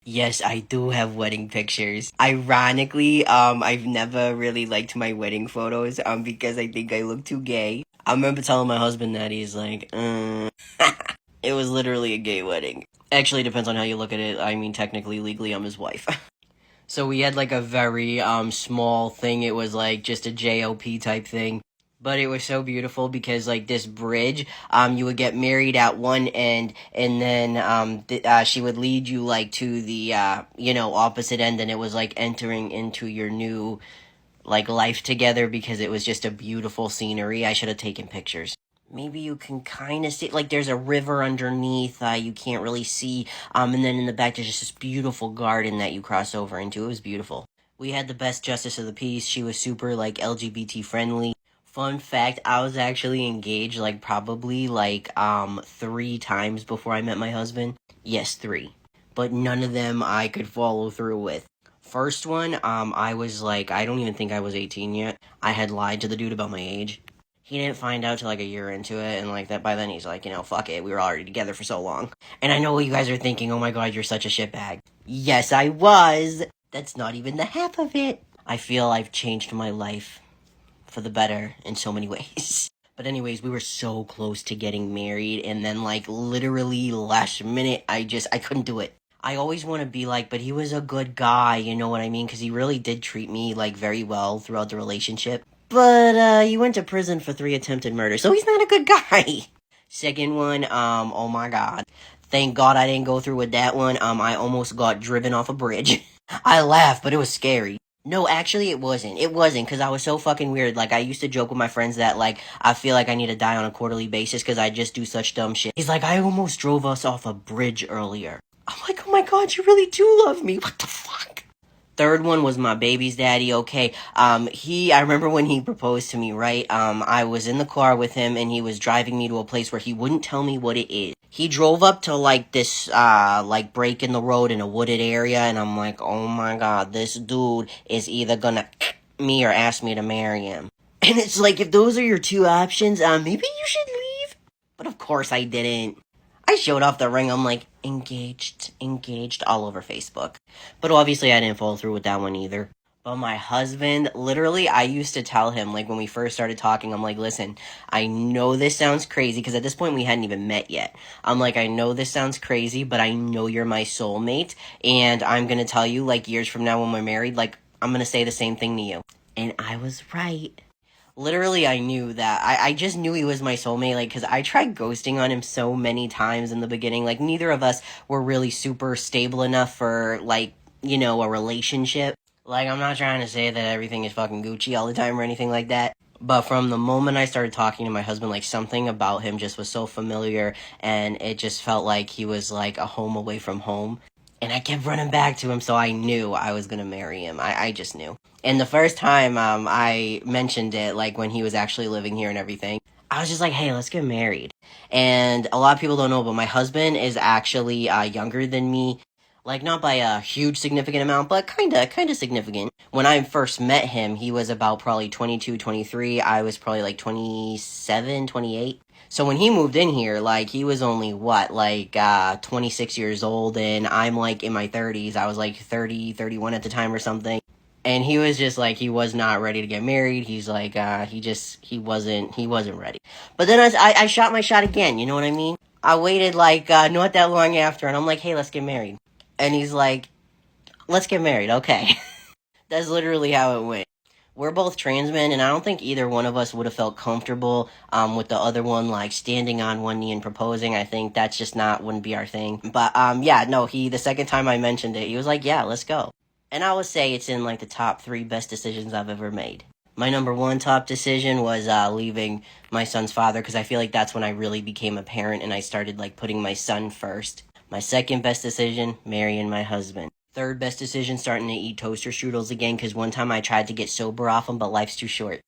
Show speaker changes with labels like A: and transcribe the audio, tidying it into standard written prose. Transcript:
A: Yes, I do have wedding pictures. Ironically, I've never really liked my wedding photos, because I think I look too gay. I remember telling my husband that he's like, it was literally a gay wedding. Actually, it depends on how you look at it. I mean, technically, legally, I'm his wife. So we had like a very small thing. It was like just a JOP type thing. But it was so beautiful because like this bridge, you would get married at one end, and then she would lead you like to the opposite end, and it was like entering into your new like life together because it was just a beautiful scenery. I should have taken pictures. Maybe you can kind of see, like, there's a river underneath, you can't really see, and then in the back there's just this beautiful garden that you cross over into. It was beautiful. We had the best justice of the peace. She was super, like, LGBT friendly. Fun fact, I was actually engaged, like, probably, like, 3 times before I met my husband. Yes, 3. But none of them I could follow through with. First one, I was, like, I don't even think I was 18 yet. I had lied to the dude about my age. He didn't find out till like a year into it, and like that by then he's like, fuck it, we were already together for so long. And I know what you guys are thinking, oh my god, you're such a shitbag. Yes, I was. That's not even the half of it. I feel I've changed my life for the better in so many ways. But anyways, we were so close to getting married, and then like literally last minute, I couldn't do it. I always want to be like, but he was a good guy, you know what I mean? Because he really did treat me like very well throughout the relationship. But he went to prison for 3 attempted murders, so he's not a good guy. Second one, oh my god. Thank God I didn't go through with that one. I almost got driven off a bridge. I laughed, but it was scary. No, actually, it wasn't. It wasn't, because I was so fucking weird. Like, I used to joke with my friends that, like, I feel like I need to die on a quarterly basis because I just do such dumb shit. He's like, I almost drove us off a bridge earlier. I'm like, oh my god, you really do love me. What the fuck? Third one was my baby's daddy. Okay, I remember when he proposed to me, right? I was in the car with him, and he was driving me to a place where he wouldn't tell me what it is. He drove up to like this like break in the road in a wooded area, and I'm like, oh my god, this dude is either gonna me or ask me to marry him. And it's like, if those are your two options, maybe you should leave. But of course I didn't. I showed off the ring. I'm like, engaged all over Facebook. But obviously I didn't follow through with that one either. But my husband, literally, I used to tell him, like, when we first started talking, I'm like, listen, I know this sounds crazy, because at this point we hadn't even met yet. I'm like, I know this sounds crazy, but I know you're my soulmate, and I'm gonna tell you, like, years from now when we're married, like, I'm gonna say the same thing to you. And I was right. Literally, I knew that. I just knew he was my soulmate, like, because I tried ghosting on him so many times in the beginning. Like, neither of us were really super stable enough for, like, a relationship. Like, I'm not trying to say that everything is fucking Gucci all the time or anything like that. But from the moment I started talking to my husband, like, something about him just was so familiar, and it just felt like he was, like, a home away from home. And I kept running back to him, so I knew I was gonna marry him. I just knew. And the first time I mentioned it, like when he was actually living here and everything, I was just like, hey, let's get married. And a lot of people don't know, but my husband is actually younger than me. Like, not by a huge significant amount, but kinda significant. When I first met him, he was about probably 22, 23. I was probably like 27, 28. So when he moved in here, like, he was only, what, like, 26 years old, and I'm, like, in my 30s. I was, like, 30, 31 at the time or something. And he was just, like, he was not ready to get married. He's, like, he wasn't ready. But then I shot my shot again, you know what I mean? I waited, like, not that long after, and I'm like, hey, let's get married. And he's like, let's get married, okay. That's literally how it went. We're both trans men, and I don't think either one of us would have felt comfortable with the other one, like, standing on one knee and proposing. I think that's just wouldn't be our thing. But, yeah, no, the second time I mentioned it, he was like, yeah, let's go. And I would say it's in, like, the top 3 best decisions I've ever made. My number 1 top decision was leaving my son's father, because I feel like that's when I really became a parent, and I started, like, putting my son first. My second best decision, marrying my husband. Third best decision, starting to eat toaster strudels again, because one time I tried to get sober off them, but life's too short.